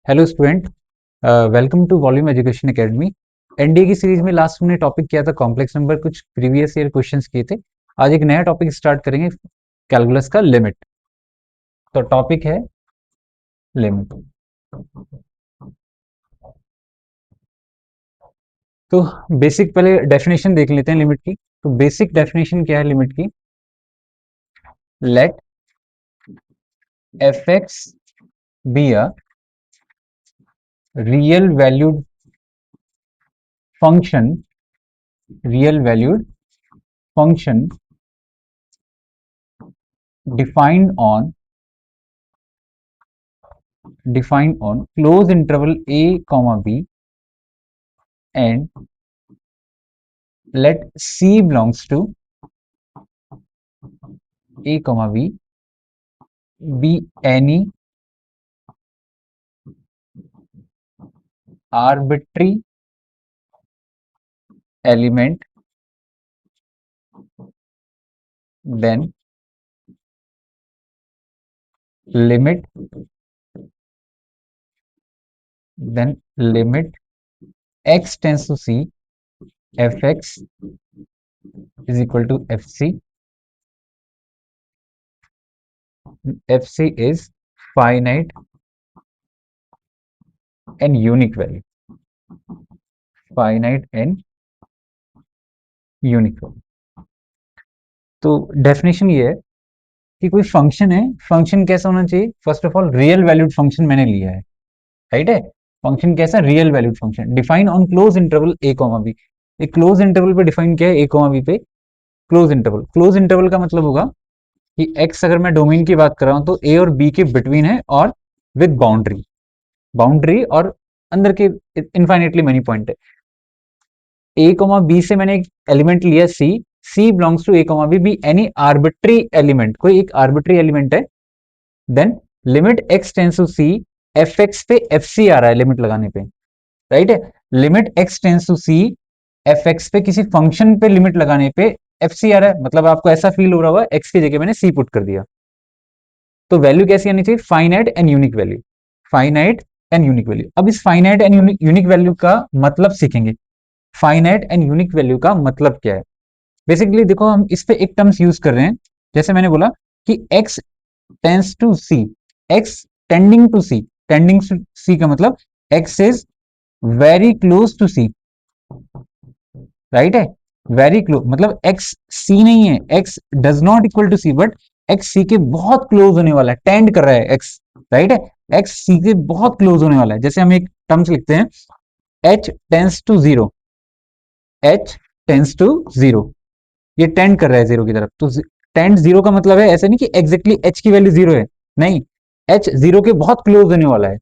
Hello student, welcome to volume education academy. NDA की series में last हमने topic किया था कॉम्प्लेक्स नंबर, कुछ प्रीवियस ईयर क्वेश्चंस किए थे। आज एक नया टॉपिक स्टार्ट करेंगे, कैलकुलस का लिमिट। तो टॉपिक है लिमिट। तो बेसिक पहले डेफिनेशन देख लेते हैं लिमिट की। तो बेसिक डेफिनेशन क्या है लिमिट की? Let f x be a real valued function, real valued function defined on close interval a comma b, and let c belongs to a comma b be any arbitrary element, then limit x tends to c, fx is equal to fc. fc is finite and unique value, finite and unique value. तो definition ये है कि कोई function है, function कैसा होना चाहिए? First of all real valued function मैंने लिया है, राइट है। फंक्शन कैसा? Real valued function define on close interval a comma b. एक क्लोज इंटरवल पे डिफाइन किया है, ए कॉमा बी पे क्लोज इंटरवल। क्लोज इंटरवल का मतलब होगा कि एक्स, अगर मैं डोमेन की बात कर रहा हूं तो ए और बी के बिटवीन है और विद बाउंड्री, और अंदर के इनफाइनेटली मेनी पॉइंट है। ए कॉमा बी से मैंने एक एलिमेंट लिया c, c belongs to a comma b, b any arbitrary element, कोई एक आर्बिट्री एलिमेंट है। Then limit x tends to c, f x पे एफ सी आ रहा है लिमिट लगाने पे, राइट है। Limit x tends to c, f x पे किसी फंक्शन पे लिमिट लगाने पे एफ सी आ रहा है, मतलब आपको ऐसा फील हो रहा होगा एक्स की जगह मैंने सी पुट कर दिया। तो वैल्यू कैसी आनी चाहिए? Finite and unique value, finite and unique value. अब इस फाइनाइट एंड यूनिक वैल्यू का मतलब सीखेंगे। फाइनाइट एंड यूनिक वैल्यू का मतलब क्या है? बेसिकली देखो, हम इस पे एक टर्म्स यूज कर रहे हैं। जैसे मैंने बोला कि x tends to c, x tending to c, tending to c का मतलब x is very close to c, right है। वेरी क्लोज मतलब x c नहीं है, x does not equal to c, but x c के बहुत close होने वाला है, टेंड कर रहा है x, राइट है। x c के बहुत क्लोज होने वाला है। जैसे हम एक टर्म्स लिखते हैं, h tends to zero, h tends to zero, ये टेंड कर रहा है जीरो की तरफ। तो टेंड जीरो का मतलब है ऐसे नहीं कि एग्जैक्टली h की वैल्यू जीरो है, नहीं, h जीरो के बहुत क्लोज होने वाला है।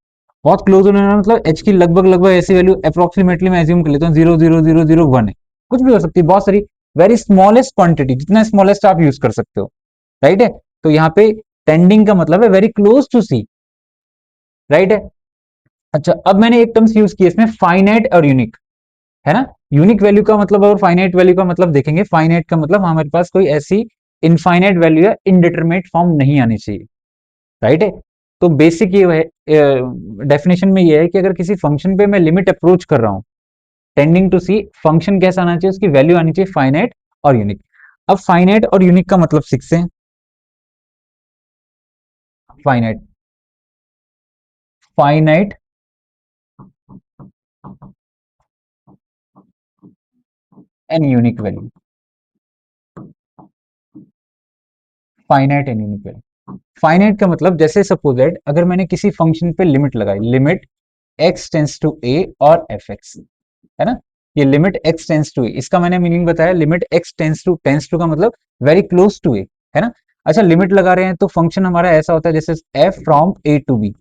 बहुत क्लोज होने वाला मतलब h की लगभग लगभग ऐसी वैल्यू अप्रोक्सीमेटली मैं एज्यूम कर लेता हूँ 0.0001 है, कुछ भी हो सकती है, बहुत सारी, वेरी स्मॉलेस्ट क्वांटिटी, जितना स्मॉलेस्ट आप यूज कर सकते हो, राइट है। तो यहाँ पे टेंडिंग का मतलब है very close to c, right है। अच्छा, अब मैंने एक टर्म्स यूज किया इसमें, फाइनाइट और यूनिक, है ना। यूनिक वैल्यू का मतलब और फाइनाइट वैल्यू का मतलब देखेंगे। फाइनाइट का मतलब हमारे पास कोई ऐसी इनफाइनाइट वैल्यू या इनडिटरमिनेट फॉर्म नहीं आनी चाहिए, राइट है। तो बेसिक ये है, डेफिनेशन में ये है कि अगर किसी फंक्शन पे मैं लिमिट अप्रोच कर रहा हूं टेंडिंग टू सी, फंक्शन कैसा आना चाहिए? उसकी वैल्यू आनी चाहिए फाइनाइट और यूनिक। अब फाइनाइट और यूनिक का मतलब सीखते हैं। Finite, finite and unique value, finite and unique value. Finite का मतलब, जैसे सपोज दैट अगर मैंने किसी फंक्शन पे लिमिट लगाई, लिमिट x टेंस टू a और fx, है ना। ये limit x tends to a, इसका मैंने मीनिंग बताया। लिमिट x टेंस टू का मतलब वेरी क्लोज टू a, है ना। अच्छा, लिमिट लगा रहे हैं तो फंक्शन हमारा ऐसा होता है जैसे f from a to b,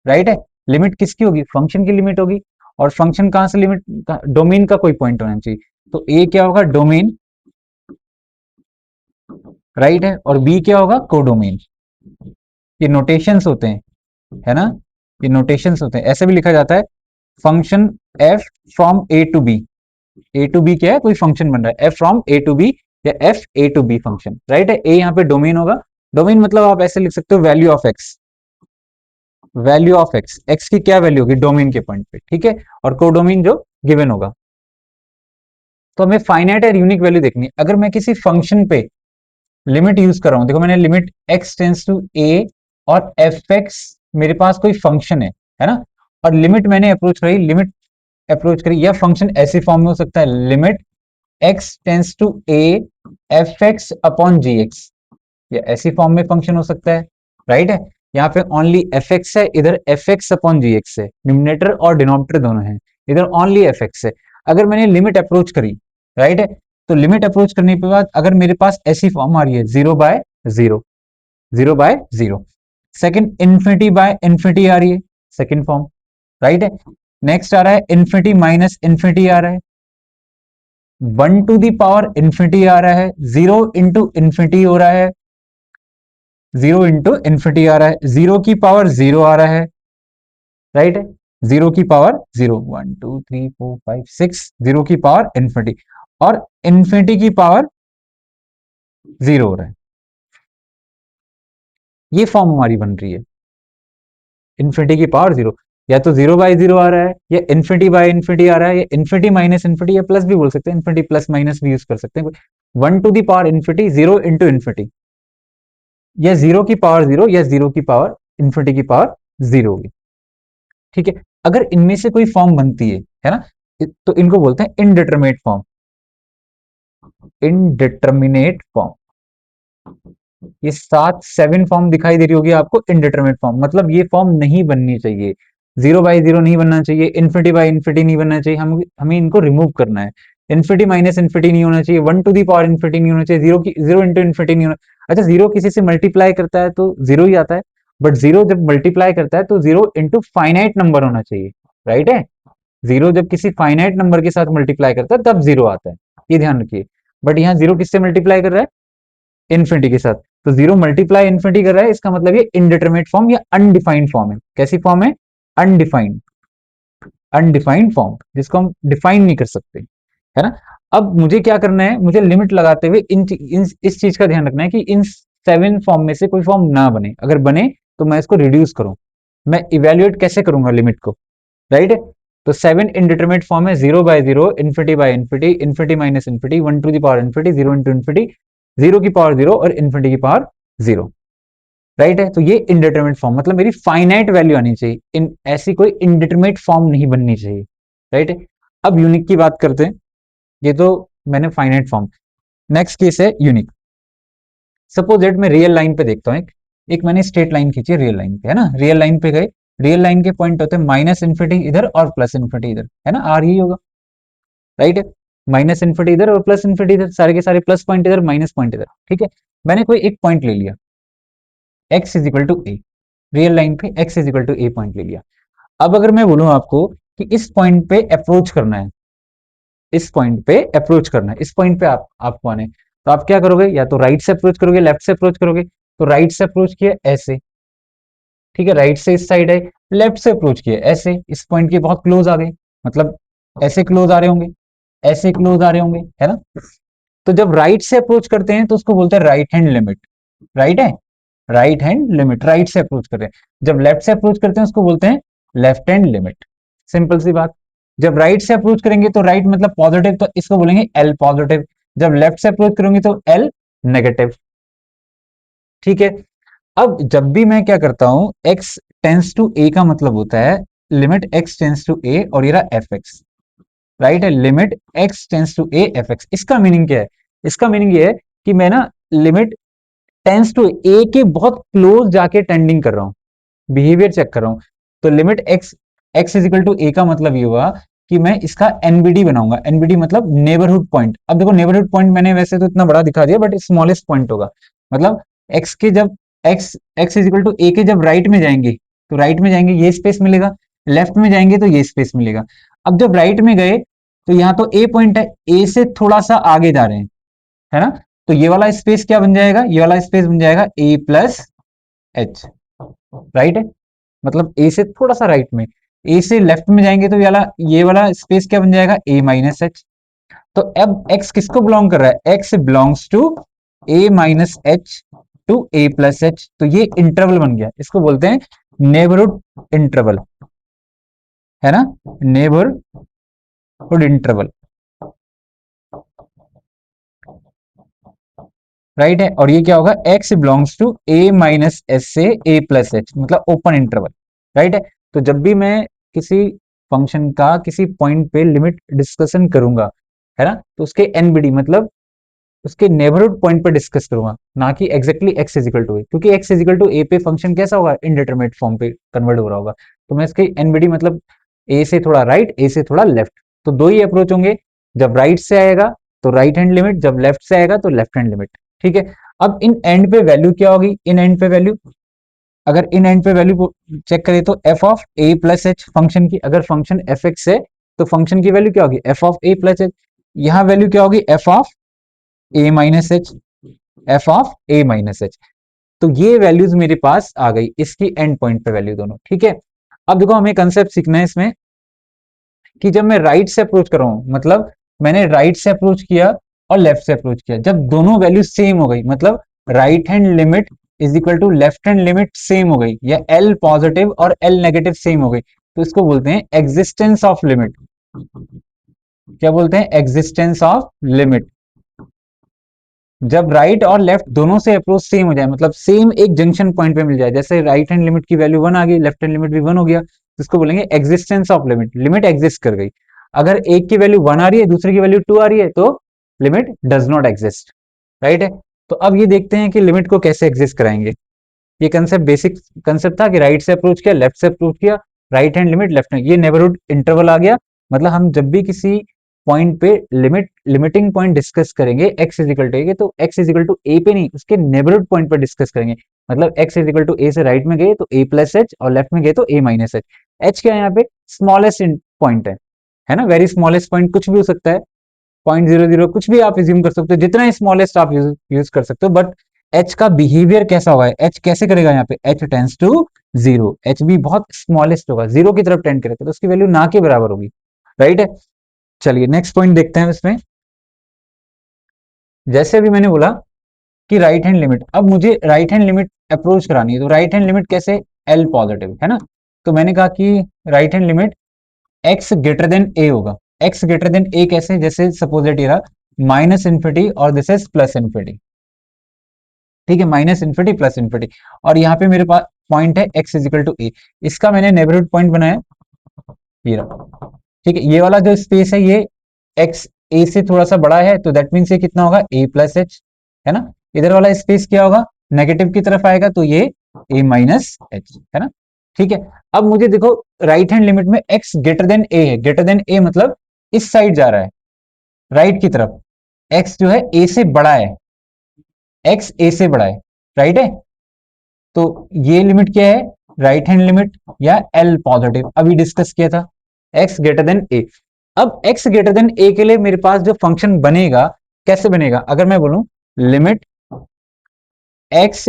right है। लिमिट किसकी होगी? फंक्शन की लिमिट होगी। और फंक्शन कहां से लिमिट? डोमेन का कोई पॉइंट होना चाहिए। तो a क्या होगा? डोमेन, राइट है। और b क्या होगा? कोडोमेन। ये नोटेशंस होते हैं, है ना, ये नोटेशंस होते हैं। ऐसे भी लिखा जाता है function f from a to b। A to b क्या है? कोई फंक्शन बन रहा है, f from a to b या f a to b function, right है। ए यहाँ पे डोमेन होगा। डोमेन मतलब आप ऐसे लिख सकते हो value of x, value of x, x की क्या वैल्यू होगी डोमेन के पॉइंट पे, ठीक है, और कोडोमेन जो गिवन होगा। तो हमें फाइनाइट और यूनिक वैल्यू देखनी है। अगर मैं किसी फंक्शन पे लिमिट यूज कर रहा हूं, देखो मैंने limit x tends to a और एफ एक्स, मेरे पास कोई फंक्शन है ना, और लिमिट मैंने अप्रोच करी, लिमिट अप्रोच करी, या फंक्शन ऐसे फॉर्म में हो सकता है limit x tends to a f x upon g x, या ऐसी फॉर्म में फंक्शन हो सकता है, राइट है। यहाँ पे ओनली एफ एक्स है, इधर f x upon g x है, न्यूमिनेटर और डिनोमिनेटर दोनों है, इधर ओनली एफ एक्स है। अगर मैंने लिमिट अप्रोच करी, राइट है, तो लिमिट अप्रोच करने के बाद अगर मेरे पास ऐसी फॉर्म आ रही है 0/0, 0/0, सेकंड इन्फिनिटी बाय इन्फिनिटी आ रही है, सेकंड फॉर्म, राइट है। नेक्स्ट आ रहा है इन्फिनिटी माइनस इन्फिनिटी आ रहा है, 1 टू द पावर इन्फिनिटी आ रहा है, 0 इंटू इन्फिनिटी हो रहा है, 0 इंटू इन्फिनिटी आ रहा है, 0 की पावर 0 आ रहा है, राइट है, 0 की पावर 0, 1 2 3 4 5 6, 0 की पावर इन्फिनिटी, और इन्फिनिटी की पावर 0 हो रहा है। ये फॉर्म हमारी बन रही है, इन्फिनिटी की पावर 0, या तो 0/0 आ रहा है, या इन्फिनिटी बाय इन्फिनिटी आ रहा है, या इन्फिनिटी माइनस इन्फिनिटी, या प्लस भी बोल सकते हैं, इन्फिनिटी प्लस माइनस भी यूज कर सकते हैं। 1 to the power infinity, 0 into infinity, या 0 की पावर 0, या 0 की पावर इन्फिनिटी की पावर 0 होगी, ठीक है। अगर इनमें से कोई फॉर्म बनती है ना, तो इनको बोलते हैं इनडिटरमिनेट फॉर्म, इनडिटरमिनेट फॉर्म। ये 7 फॉर्म दिखाई दे रही होगी आपको, इनडिटरमिनेट फॉर्म, मतलब ये फॉर्म नहीं बननी चाहिए, 0/0 नहीं बनना चाहिए, इन्फिनिटी बाय इन्फिनिटी नहीं बनना चाहिए, हमें इनको रिमूव करना है। इन्फिनिटी माइनस इन्फिनिटी नहीं होना चाहिए, 1 टू दी पावर इन्फिनिटी नहीं होना चाहिए, 0 इंटू इन्फिनिटी नहीं होना। अच्छा, 0 किसी से मल्टीप्लाई करता है तो 0 ही आता है, बट 0 जब मल्टीप्लाई करता है तो 0 इंटू फाइनाइट नंबर होना चाहिए, राइट है। 0 जब किसी फाइनाइट नंबर के साथ मल्टीप्लाई करता है तब 0 आता है, ये ध्यान रखिए। बट यहाँ 0 किससे मल्टीप्लाई कर रहा है, इन्फिनिटी के साथ, तो 0 मल्टीप्लाई इन्फिनिटी कर रहा है, इसका मतलब ये इनडिटरमिनेट फॉर्म या अनडिफाइंड फॉर्म है। कैसी फॉर्म है, अनडिफाइंड, अनडिफाइंड फॉर्म, जिसको हम डिफाइन नहीं कर सकते, है ना। अब मुझे क्या करना है, मुझे लिमिट लगाते हुए इस चीज का ध्यान रखना है कि इन 7 फॉर्म में से कोई फॉर्म ना बने, अगर बने तो मैं इसको रिड्यूस करूं। मैं इवेल्युएट कैसे करूंगा लिमिट को, राइट है। तो 7 इंडिटरमिनेट फॉर्म है, 0/0, infinity by infinity, infinity minus infinity, 1 to the power infinity, 0 into infinity, 0 की पावर 0 और इन्फिनिटी की पावर 0, राइट है। तो ये इनडिटरमिनेट फॉर्म मतलब मेरी फाइनाइट वैल्यू आनी चाहिए, इन ऐसी कोई इनडिटरमिनेट फॉर्म नहीं बननी चाहिए, राइट है। अब यूनिक की बात करते हैं, ये तो मैंने फाइनाइट फॉर्म। नेक्स्ट केस है यूनिक। सपोज दैट मैं रियल लाइन पे देखता हूँ, एक मैंने स्ट्रेट लाइन खींची रियल लाइन पे, है ना, रियल लाइन पे गए, रियल लाइन के पॉइंट होते हैं माइनस इन्फिनिटी इधर और प्लस इन्फिनिटी इधर, है ना, आर ही होगा, राइट है। माइनस इन्फिनिटी इधर और प्लस इन्फिनिटी इधर, सारे के सारे प्लस पॉइंट इधर माइनस पॉइंट इधर, ठीक है। मैंने कोई एक पॉइंट ले लिया, x is equal to a, real line पे x is equal to a point ले लिया। अब अगर मैं बोलूं आपको कि इस पॉइंट पे अप्रोच करना है, इस पॉइंट पे अप्रोच करना है, इस पॉइंट पे आपको आने, तो आप क्या करोगे, या तो राइट से अप्रोच करोगे, लेफ्ट से अप्रोच करोगे। तो राइट से अप्रोच किया ऐसे, ठीक है, राइट से इस साइड है, लेफ्ट से अप्रोच किया ऐसे, इस पॉइंट के बहुत क्लोज आ गए, मतलब ऐसे क्लोज आ रहे होंगे, ऐसे क्लोज आ रहे होंगे, है ना। तो जब राइट से अप्रोच करते हैं तो उसको बोलते हैं राइट हैंड लिमिट, राइट है, राइट हैंड लिमिट, राइट से अप्रोच कर रहे हैं। जब लेफ्ट से अप्रोच करते हैं उसको बोलते हैं लेफ्ट हैंड लिमिट, सिंपल सी बात। जब राइट से अप्रोच करेंगे तो राइट मतलब पॉजिटिव, तो इसको बोलेंगे एल पॉजिटिव। जब लेफ्ट से अप्रोच करेंगे तो एल नेगेटिव, ठीक है। अब जब भी मैं क्या करता हूं, एक्स टेंस टू ए का मतलब होता है limit x tends to a, और ये रहा एफ एक्स, राइट है, limit x tends to a f x. इसका मीनिंग क्या है, इसका मीनिंग ये है कि मैं ना लिमिट टेंस टू ए के बहुत क्लोज जाके टेंडिंग कर रहा हूं, बिहेवियर चेक कर रहा हूं। तो limit x x is equal to a का मतलब ये हुआ कि मैं इसका एनबीडी बनाऊंगा, एनबीडी मतलब नेबरहुड पॉइंट। अब देखो नेबरहुड पॉइंट मैंने वैसे तो इतना बड़ा दिखा दिया, बट स्मॉलेस्ट पॉइंट होगा, मतलब एक्स के जब x x is equal to a के जब राइट में जाएंगे, तो राइट में जाएंगे ये स्पेस मिलेगा, लेफ्ट में जाएंगे तो ये स्पेस मिलेगा। अब जब राइट में गए तो यहाँ तो ए पॉइंट है, ए से थोड़ा सा आगे जा रहे हैं, है ना, तो ये वाला स्पेस क्या बन जाएगा, ये वाला स्पेस बन जाएगा ए प्लस एच, राइट है, मतलब ए से थोड़ा सा राइट में, ए से लेफ्ट में जाएंगे तो ये वाला स्पेस क्या बन जाएगा, ए माइनस एच। तो अब एक्स किसको बिलोंग कर रहा है, x belongs to a minus h to a plus h, तो ये इंटरवल बन गया, इसको बोलते हैं नेबरहुड इंटरवल, है ना, नेबरहुड इंटरवल, राइट है। और ये क्या होगा, x belongs to a minus s से a प्लस एच, मतलब ओपन इंटरवल, राइट है। तो जब भी मैं किसी फंक्शन का किसी पॉइंट पे लिमिट डिस्कशन करूंगा, है ना, तो उसके एनबीडी मतलब उसके नेबरहुड पॉइंट पे डिस्कस करूंगा, ना कि एग्जैक्टली x इजिकल टू ए, क्योंकि x इजिकल टू ए पे फंक्शन कैसा होगा, इनडिटरमिनेट फॉर्म पे कन्वर्ट हो रहा होगा। तो मैं इसके एनबीडी मतलब ए से थोड़ा राइट, ए से थोड़ा लेफ्ट, तो दो ही अप्रोच होंगे। जब राइट से आएगा तो राइट हैंड लिमिट, जब लेफ्ट से आएगा तो लेफ्ट हैंड लिमिट, ठीक है। अब इन एंड पे वैल्यू क्या होगी, इन एंड पे वैल्यू, अगर इन एंड पे वैल्यू चेक करें तो F of a plus H function की, अगर फंक्शन एफ एक्स है तो फंक्शन की वैल्यू क्या होगी, F of a plus H. यहाँ वैल्यू क्या होगी, F of a minus H, F of a minus H. तो ये वैल्यूज मेरे पास आ गई, इसकी एंड पॉइंट पे वैल्यू दोनों, ठीक है। अब देखो हमें कंसेप्ट सीखना है इसमें कि जब मैं राइट से अप्रोच कर रहा हूं, मतलब मैंने राइट से अप्रोच किया और लेफ्ट से अप्रोच किया, जब दोनों वैल्यू सेम हो गई, मतलब right hand limit is equal to left hand limit same हो गई, या एल पॉजिटिव और एल नेगेटिव सेम हो गई, तो इसको बोलते हैं एग्जिस्टेंस ऑफ लिमिट। क्या बोलते हैं, एग्जिस्टेंस ऑफ लिमिट। जब राइट और लेफ्ट दोनों से अप्रोच सेम हो जाए, मतलब सेम एक जंक्शन पॉइंट पे मिल जाए, जैसे राइट हैंड लिमिट की वैल्यू 1 आ गई, लेफ्ट हैंड लिमिट भी 1 हो गया, तो इसको बोलेंगे existence of limit, limit exist कर गई। अगर एक की वैल्यू 1 आ रही है, दूसरे की वैल्यू 2 आ रही है, तो limit does not exist, right है। तो अब ये देखते हैं कि लिमिट को कैसे एग्जिस्ट कराएंगे। ये कंसेप्ट बेसिक कंसेप्ट था कि राइट से अप्रोच किया, लेफ्ट से अप्रोच किया, right hand limit, left hand, ये नेबरहुड इंटरवल आ गया। मतलब हम जब भी किसी पॉइंट पे लिमिटिंग पॉइंट डिस्कस करेंगे एक्स इजिकल टू ए, तो एक्स इजिकल टू ए पे नहीं, उसके नेबरहुड पॉइंट पर डिस्कस करेंगे। मतलब एक्स इजिकल टू ए से राइट में गए तो ए प्लस एच, और लेफ्ट में गए तो ए माइनस एच। एच क्या है यहाँ पे, स्मॉलेस्ट पॉइंट है ना, वेरी स्मॉलेस्ट पॉइंट कुछ भी हो सकता है, 0.00 कुछ भी आप इज्यूम कर सकते हो, जितना स्मॉलेस्ट आप यूज कर सकते हो, बट एच का बिहेवियर कैसा होगा, एच कैसे करेगा, यहाँ पे h tends to zero, h भी बहुत स्मॉलेस्ट होगा, जीरो की तरफ टेंड करेगा, तो उसकी वैल्यू ना के बराबर होगी, राइट है। चलिए नेक्स्ट पॉइंट देखते हैं इसमें। जैसे अभी मैंने बोला कि राइट हैंड लिमिट, अब मुझे राइट हैंड लिमिट अप्रोच करानी है, तो राइट हैंड लिमिट कैसे, एल पॉजिटिव, है ना। तो मैंने कहा कि right hand limit x greater than a होगा। एक्स ग्रेटर देन ए कैसे, जैसे सपोज दैट ये रहा माइनस इन्फिनिटी और दिस इज प्लस इन्फिनिटी, ठीक है, माइनस इन्फिनिटी प्लस इन्फिनिटी, और यहाँ पे मेरे पास पॉइंट है एक्स इजिकल टू ए, इसका मैंने नेबरहुड पॉइंट बनाया, ये रहा, ठीक है। ये वाला जो स्पेस है ये एक्स ए से थोड़ा सा बड़ा है, तो दैट मीन्स ये कितना होगा, ए प्लस एच, है ना। इधर वाला स्पेस क्या होगा, नेगेटिव की तरफ आएगा, तो ये ए माइनस एच, है ना, ठीक है। अब मुझे देखो राइट हैंड लिमिट में एक्स ग्रेटर देन ए है, ग्रेटर देन ए मतलब इस साइड जा रहा है, राइट की तरफ, एक्स जो है ए से बड़ा है, एक्स ए से बड़ा है, राइट है। तो ये लिमिट क्या है, राइट हैंड लिमिट या एल पॉजिटिव, अभी डिस्कस किया था, एक्स ग्रेटर देन ए। अब एक्स ग्रेटर देन ए के लिए मेरे पास जो फंक्शन बनेगा, कैसे बनेगा, अगर मैं बोलूं लिमिट एक्स,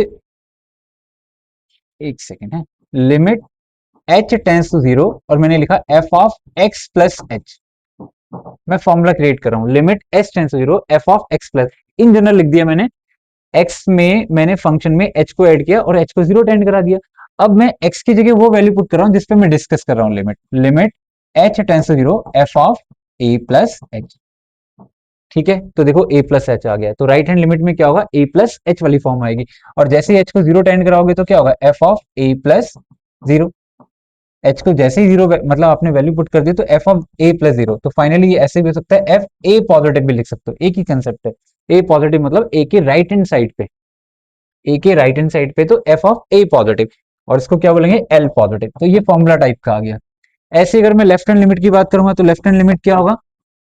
एक सेकेंड है, limit h tends to zero, और मैंने लिखा f of x plus h, मैं फॉर्मूला क्रिएट कर रहा हूं, limit h tends to zero f of x plus, in general लिख दिया मैंने, एक्स में मैंने फंक्शन में एच को ऐड किया और एच को जीरो टेंड करा दिया। अब मैं एक्स की जगह वो वैल्यू पुट कर रहा हूं जिसपे मैं डिस्कस कर रहा हूं, limit, limit h tends to zero f of a plus h, ठीक है। तो देखो ए प्लस एच आ गया, तो राइट हैंड लिमिट में क्या होगा, ए प्लस एच वाली फॉर्म आएगी, और जैसे ही एच को जीरो टेंड कराओगे तो क्या होगा, f of a plus zero, H को जैसे ही जीरो मतलब आपने वैल्यू पुट कर दी तो F of a plus zero, तो फाइनली ये ऐसे भी हो सकता है, एफ ए पॉजिटिव भी लिख सकते हो, एक ही कंसेप्ट है, ए पॉजिटिव मतलब ए के राइट हैंड साइड पे, ए के राइट हैंड साइड पे, तो एफ ऑफ ए पॉजिटिव, और इसको क्या बोलेंगे, एल पॉजिटिव, तो ये फॉर्मूला टाइप का आ गया। ऐसे अगर मैं लेफ्ट हैंड लिमिट की बात करूंगा तो लेफ्ट हैंड लिमिट क्या होगा,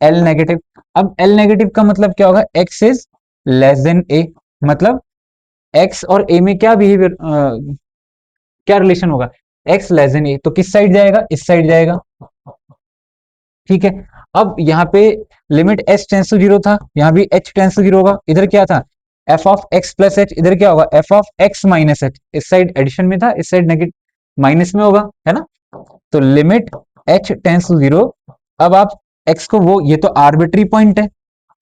एल नेगेटिव। अब एल नेगेटिव का मतलब क्या होगा, एक्स इज लेस देन ए, मतलब एक्स और ए में क्या बिहेवियर, क्या रिलेशन होगा, एक्स लेस देन ए, तो किस साइड जाएगा, इस साइड जाएगा, ठीक है। अब यहाँ पे limit h tends to zero था, यहाँ भी एच टेंस टू जीरो होगा, इधर क्या था, F of x plus H, इधर क्या होगा, f of x minus H, इस साइड एडिशन में था, इस साइड नेगेटिव माइनस में होगा, है ना। तो limit h tends to zero, अब आप एक्स को वो, ये तो आर्बिट्री पॉइंट है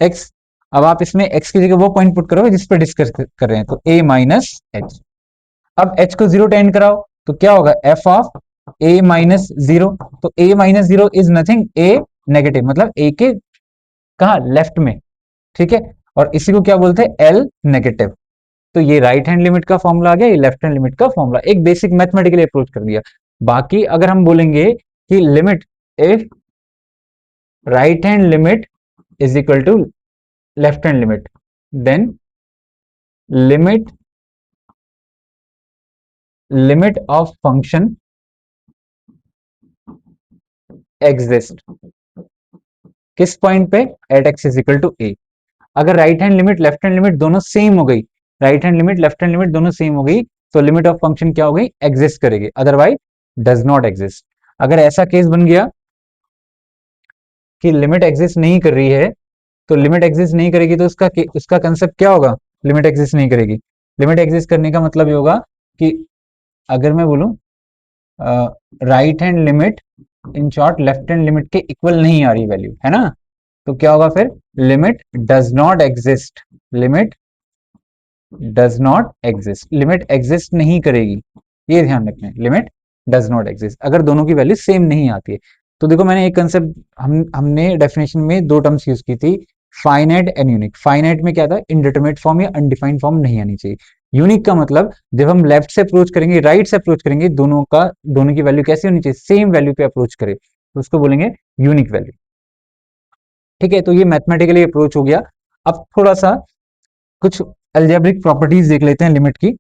एक्स, अब आप इसमें एक्स की जगह वो पॉइंट पुट करोगे जिस पर डिस्कस कर रहे हैं, तो ए माइनस एच। अब एच को जीरो टेंड कराओ तो क्या होगा f of a minus zero. तो a minus zero is nothing, a negative, मतलब ए के कहा लेफ्ट में, ठीक है। और इसी को क्या बोलते हैं, एल नेगेटिव। तो ये राइट हैंड लिमिट का फॉर्मूला आ गया, ये लेफ्ट हैंड लिमिट का फॉर्मूला, एक बेसिक मैथमेटिकली अप्रोच कर दिया। बाकी अगर हम बोलेंगे कि limit if right hand limit is equal to left hand limit, then limit limit of function exist किस पॉइंट पे, at x is equal to a. अगर right hand limit left hand limit दोनों सेम हो गई, right hand limit left hand limit दोनों same हो गई, तो लिमिट ऑफ फंक्शन क्या हो गई, एग्जिस्ट करेगी, अदरवाइज डज नॉट एग्जिस्ट। अगर ऐसा केस बन गया कि लिमिट एग्जिस्ट नहीं कर रही है, तो लिमिट एग्जिस्ट नहीं करेगी तो उसका कंसेप्ट क्या होगा, लिमिट एग्जिस्ट नहीं करेगी। लिमिट एग्जिस्ट करने का मतलब ये होगा कि अगर मैं बोलूं right hand limit in short left hand limit के इक्वल नहीं आ रही वैल्यू, है ना, तो क्या होगा फिर, limit does not exist, limit does not exist, limit exist नहीं करेगी, ये ध्यान रखना है, लिमिट डज नॉट एग्जिस्ट अगर दोनों की वैल्यू सेम नहीं आती है। तो देखो मैंने एक कंसेप्ट हमने डेफिनेशन में दो टर्म्स यूज की थी, फाइनाइट एंड यूनिक। फाइनाइट में क्या था, इनडिटरमिनेट फॉर्म या अनडिफाइंड फॉर्म नहीं आनी चाहिए। यूनिक का मतलब जब हम लेफ्ट से अप्रोच करेंगे, राइट से अप्रोच करेंगे, दोनों की वैल्यू कैसी होनी चाहिए, सेम वैल्यू पे अप्रोच करे, तो उसको बोलेंगे यूनिक वैल्यू। ठीक है, तो ये मैथमेटिकली अप्रोच हो गया। अब थोड़ा सा कुछ अलजेब्रिक प्रॉपर्टीज देख लेते हैं लिमिट की।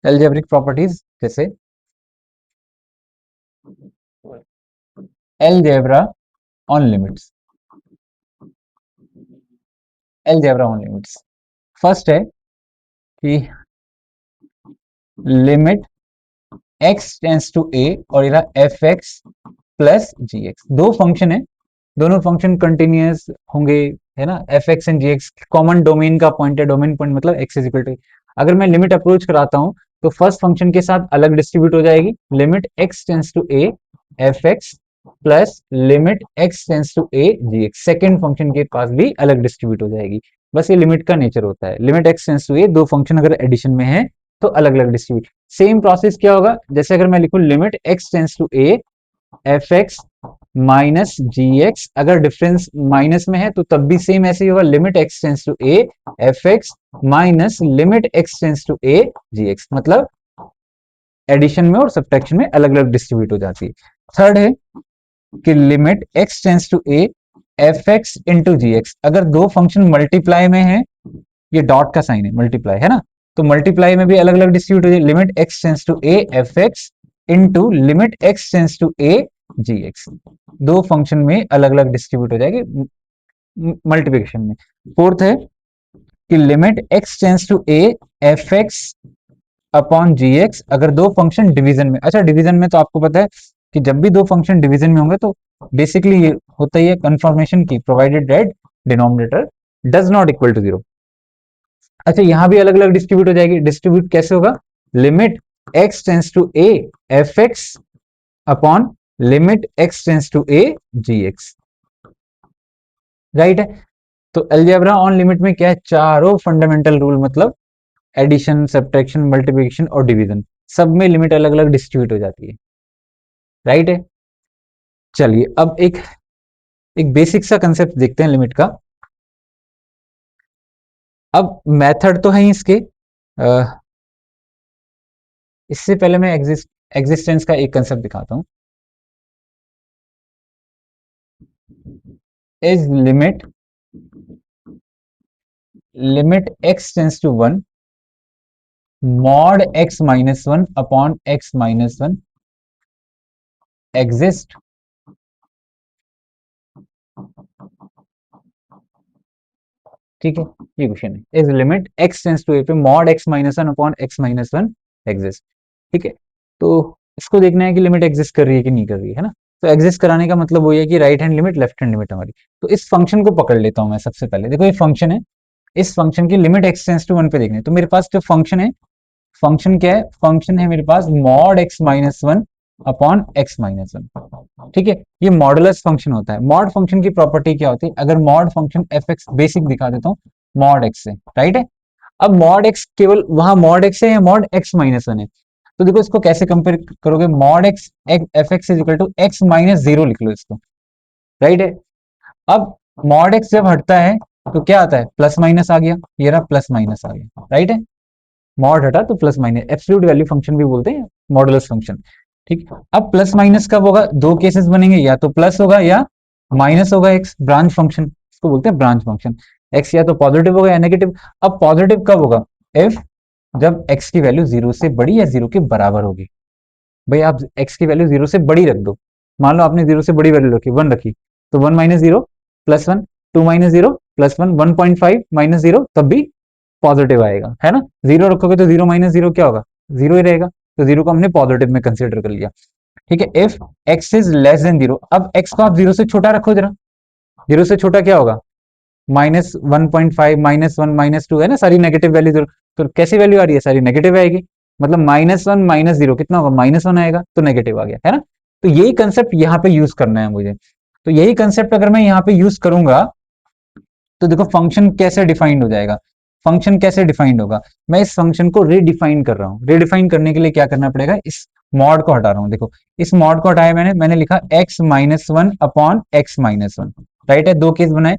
अलजेब्रिक प्रॉपर्टीज जैसे algebra on limits, algebra on limits. First है कि limit x tends to a और इधर f x plus g x, दो फंक्शन है, दोनों फंक्शन कंटिन्यूअस होंगे, है ना, f x and g x common domain का पॉइंट है, डोमेन पॉइंट मतलब एक्स इज इक्वल टू। अगर मैं लिमिट अप्रोच कराता हूं तो फर्स्ट फंक्शन के साथ अलग डिस्ट्रीब्यूट हो जाएगी, limit x tends to a f x plus limit x tends to a g x, second function के पास भी अलग डिस्ट्रीब्यूट हो जाएगी। बस ये लिमिट का नेचर होता है, लिमिट एक्स टेंस टू ए, दो फंक्शन अगर एडिशन में है तो अलग अलग डिस्ट्रीब्यूट। सेम प्रोसेस क्या होगा, जैसे अगर मैं लिखूं limit x tends to a f x minus g x, अगर डिफरेंस माइनस में है तो तब भी सेम ऐसे ही होगा, limit x tends to a f x minus limit x tends to a g x, मतलब एडिशन में और सब्ट्रैक्शन में अलग अलग डिस्ट्रीब्यूट हो जाती है। थर्ड है कि limit x tends to a f x into g x, अगर दो फंक्शन मल्टीप्लाई में है, ये डॉट का साइन है, मल्टीप्लाई है ना, तो मल्टीप्लाई में भी अलग अलग डिस्ट्रीब्यूट हो जाए, limit x tends to a f x into limit x tends to a g x, दो फंक्शन में अलग अलग डिस्ट्रीब्यूट हो जाएगी मल्टीप्लिकेशन में। फोर्थ है कि limit x tends to a f x upon g x, अगर दो फंक्शन डिवीजन में, अच्छा डिवीजन में तो आपको पता है कि जब भी दो फंक्शन डिवीजन में होंगे तो बेसिकली ये होता ही है कन्फर्मेशन की, provided that denominator does not equal to zero. अच्छा यहां भी अलग अलग डिस्ट्रीब्यूट हो जाएगी, डिस्ट्रीब्यूट कैसे होगा, limit x tends to a f x upon limit x tends to a g x, right है। तो अलजेब्रा ऑन लिमिट में क्या है, चारों फंडामेंटल रूल, मतलब एडिशन सब्ट्रैक्शन मल्टीप्लिकेशन और डिवीजन, सब में लिमिट अलग अलग डिस्ट्रीब्यूट हो जाती है, राइट है। चलिए अब एक एक बेसिक सा कंसेप्ट देखते हैं लिमिट का। अब मेथड तो है ही इसके, इससे पहले मैं एग्जिस्टेंस का एक कंसेप्ट दिखाता हूं। Is limit x tends to one mod x minus one upon x minus one exist, ठीक है, ये क्वेश्चन है, is limit x tends to a पे mod x minus one upon x minus one exist, ठीक है। तो इसको देखना है कि लिमिट एग्जिस्ट कर रही है कि नहीं कर रही है ना। तो एग्जिस्ट कराने का मतलब वही है कि right hand limit left hand limit हमारी। तो इस फंक्शन को पकड़ लेता हूं मैं सबसे पहले, देखो ये फंक्शन है, इस फंक्शन की limit x tends to one पे देखनी है, तो मेरे पास जो फंक्शन है, फंक्शन क्या है, फंक्शन है मेरे पास mod x minus one upon x minus one, ठीक है। ये मॉडुलस फंक्शन होता है। मॉड फंक्शन की प्रॉपर्टी क्या होती है, अगर mod function F x, basic दिखा देता हूँ, मॉड एक्स से, राइट है। अब मॉड एक्स केवल वहां मॉड एक्स है या मॉड एक्स माइनस वन है, तो देखो इसको कैसे कंपेयर करोगे, mod x f x is equal to x minus zero लिख लो इसको, राइट है। अब मॉड एक्स जब हटता है तो क्या आता है, प्लस माइनस आ गया, ये रहा प्लस माइनस आ गया, राइट है। मॉड हटा तो plus minus, absolute value function भी बोलते हैं, मॉडुलस फंक्शन। ठीक, अब प्लस माइनस कब होगा, दो केसेस बनेंगे, या तो प्लस होगा या माइनस होगा, एक्स ब्रांच फंक्शन इसको बोलते हैं, ब्रांच फंक्शन। एक्स या तो पॉजिटिव होगा या नेगेटिव। अब पॉजिटिव कब होगा, इफ जब एक्स की वैल्यू जीरो से बड़ी या जीरो के बराबर होगी। भाई आप एक्स की वैल्यू जीरो से बड़ी रख दो, मान लो आपने जीरो से बड़ी वैल्यू रखी, वन रखी, तो one minus zero plus one, two minus zero plus one, 1.5 minus zero तब भी पॉजिटिव आएगा, है ना। जीरो रखोगे तो जीरो माइनस जीरो क्या होगा, जीरो ही रहेगा, तो जीरो को हमने पॉजिटिव में कंसिडर कर लिया। ठीक है, if x is less than zero, अब एक्स को आप जीरो से छोटा रखो जरा, जीरो से छोटा क्या होगा, -1.5 -1 -2 है ना, सारी नेगेटिव वैल्यू, तो कैसी वैल्यू आ रही है, सारी नेगेटिव आएगी, मतलब -1 -0 कितना होगा, -1 आएगा, तो नेगेटिव आ गया, है ना। तो यही कंसेप्ट यहाँ पे यूज करना है मुझे, तो यही कंसेप्ट अगर मैं यहाँ पे यूज करूंगा तो देखो फंक्शन कैसे डिफाइंड हो जाएगा। फंक्शन कैसे डिफाइंड होगा, मैं इस फंक्शन को रीडिफाइन कर रहा हूँ, रीडिफाइन करने के लिए क्या करना पड़ेगा, इस मॉड को हटा रहा हूँ, देखो इस मॉड को हटाया मैंने, मैंने लिखा x minus one upon x minus one, right है, दो केस बनाए।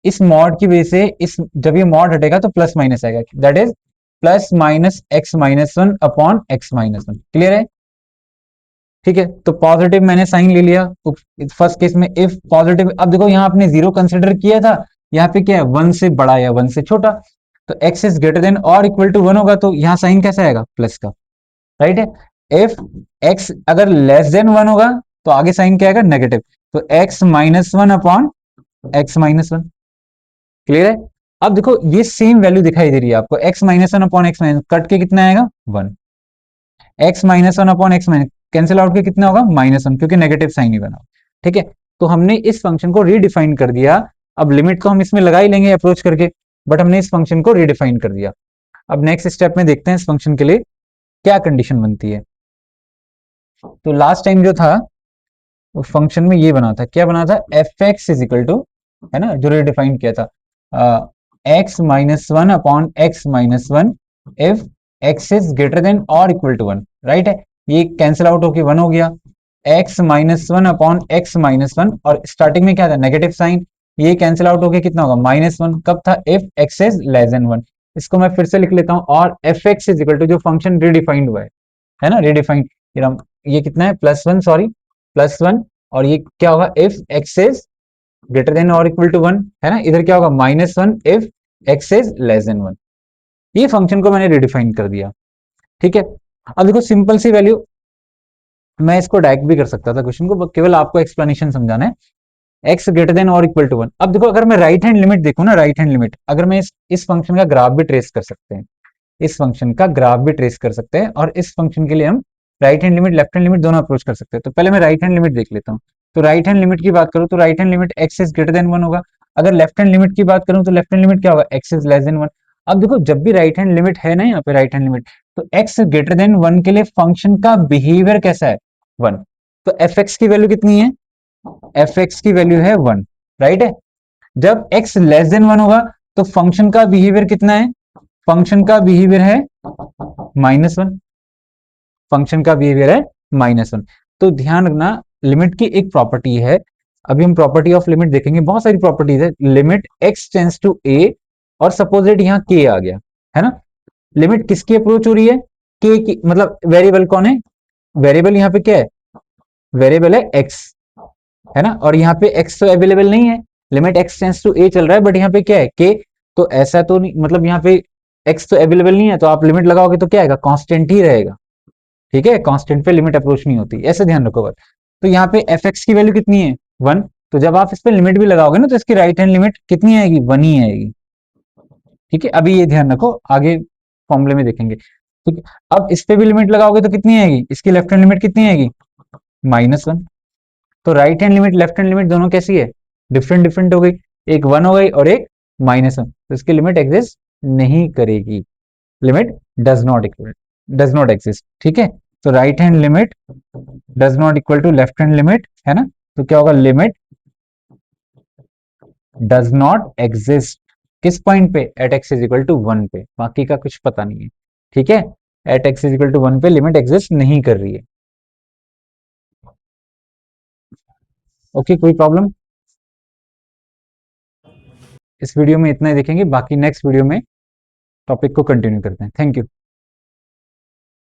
इस मॉड की वजह से इस जब ये मॉड हटेगा तो प्लस माइनस आएगा, that is plus minus x minus one upon x minus one, clear है। ठीक है, तो पॉजिटिव मैंने साइन ले लिया, तो फर्स्ट केस में इफ पॉजिटिव, अब देखो यहाँ आपने जीरो कंसिडर किया था, यहाँ पे क्या है, वन से बड़ा या वन से छोटा, तो एक्स इज ग्रेटर देन और इक्वल टू वन होगा, तो यहाँ साइन कैसा आएगा, प्लस का, राइट है। इफ एक्स अगर लेस देन वन होगा तो आगे साइन क्या आएगा, नेगेटिव, तो x minus one upon x minus one, clear है। अब देखो ये सेम वैल्यू दिखाई दे रही है आपको, x minus one upon x minus, cut के कितना आएगा, one, x minus one upon x minus, cancel out के कितना होगा, -1, क्योंकि नेगेटिव साइन ही बना। ठीक है, तो हमने इस फंक्शन को रीडिफाइन कर दिया, अब लिमिट तो हम इसमें लगा ही लेंगे अप्रोच करके, बट हमने इस फंक्शन को रीडिफाइन कर दिया। अब नेक्स्ट स्टेप में देखते हैं इस फंक्शन के लिए क्या कंडीशन बनती है। तो लास्ट टाइम जो था उस फंक्शन में ये बना था, क्या बना था, f x is equal to, है ना, जो रिडिफाइन किया था, x minus one upon x minus one if x is greater than और इक्वल टू वन, राइट है। ये कैंसिल आउट होके वन हो गया, x minus one upon x minus one, और स्टार्टिंग में क्या था, नेगेटिव साइन, ये कैंसिल आउट होके कितना होगा, -1, कब था, if x is less than one. इसको मैं फिर से लिख लेता हूँ, और f x is equal to जो फंक्शन रिडिफाइंड हुआ है ना, रिडिफाइंड, ये कितना है, +1, सॉरी +1, और ये क्या होगा, if x is greater than और इक्वल टू वन, है ना, इधर क्या होगा, -1 if x is less than one. ये फंक्शन को मैंने रिडिफाइन कर दिया। ठीक है, अब देखो सिंपल सी वैल्यू, मैं इसको डायरेक्ट भी कर सकता था क्वेश्चन को, केवल आपको एक्सप्लेनेशन समझाना है, एक्स ग्रेटर देन और इक्वल टू वन। अब देखो अगर मैं राइट हैंड लिमिट देखूं ना, राइट हैंड लिमिट, अगर मैं इस फंक्शन का ग्राफ भी ट्रेस कर सकते हैं, इस फंक्शन का ग्राफ भी ट्रेस कर सकते हैं, और इस फंक्शन के लिए हम right hand limit left hand limit दोनों अप्रोच कर सकते हैं। तो पहले मैं राइट हैंड लिमिट देख लेता हूँ। तो राइट हैंड लिमिट की बात करूँ तो right hand limit x is greater then one होगा, अगर लेफ्ट हैंड लिमिट की बात करूँ तो लेफ्ट हैंड लिमिट क्या होगा, x is less than one. अब देखो जब भी राइट हैंड लिमिट है ना, यहाँ पे राइट हैंड लिमिट, तो एक्स ग्रेटर देन वन के लिए फंक्शन का बिहेवियर कैसा है, वन। तो एफ एक्स की वैल्यू कितनी है, एफ एक्स की वैल्यू है वन, राइट है। जब एक्स लेस देन वन होगा तो फंक्शन का बिहेवियर कितना है, फंक्शन का बिहेवियर है -1, फंक्शन का बिहेवियर है -1। तो ध्यान रखना, लिमिट की एक प्रॉपर्टी है, अभी हम प्रॉपर्टी ऑफ लिमिट देखेंगे, बहुत सारी प्रॉपर्टीज है, limit x tends to a, और सपोजिट यहाँ के आ गया, है ना, लिमिट किसकी अप्रोच हो रही है, के की, मतलब वेरिएबल कौन है, वेरिएबल यहाँ पे क्या है, वेरिएबल है एक्स, है ना, और यहाँ पे एक्स तो अवेलेबल नहीं है, लिमिट एक्स टेंस टू ए चल रहा है, बट यहाँ पे क्या है, के, तो ऐसा तो नहीं, मतलब यहाँ पे एक्स तो अवेलेबल नहीं है, तो आप लिमिट लगाओगे तो क्या आएगा, कांस्टेंट ही रहेगा। ठीक है, कांस्टेंट पे लिमिट अप्रोच नहीं होती, ऐसे ध्यान रखो बस। तो यहाँ पे एफ एक्स की वैल्यू कितनी है, वन, तो जब आप इस पे लिमिट भी लगाओगे ना तो इसकी राइट हैंड लिमिट कितनी आएगी, वन ही आएगी। ठीक है, अभी ये ध्यान रखो, आगे फॉर्मूले में देखेंगे। ठीक है, अब इस पे भी लिमिट लगाओगे तो कितनी आएगी, इसकी लेफ्ट हैंड लिमिट कितनी आएगी, -1। तो right hand limit left hand limit दोनों कैसी है, डिफरेंट डिफरेंट हो गई, एक वन हो गई और एक -1, तो इसकी लिमिट एग्जिस्ट नहीं करेगी, लिमिट डज नॉट एग्जिस्ट। ठीक है, तो right hand limit does not equal to left hand limit, है ना, तो क्या होगा, लिमिट डज नॉट एग्जिस्ट, किस पॉइंट पे? At x is equal to 1 पे, बाकी का कुछ पता नहीं है। ठीक है, at x is equal to 1 पे लिमिट एग्जिस्ट नहीं कर रही है। ओके, कोई प्रॉब्लम? इस वीडियो में इतना ही देखेंगे, बाकी नेक्स्ट वीडियो में टॉपिक को कंटिन्यू करते हैं। Thank you.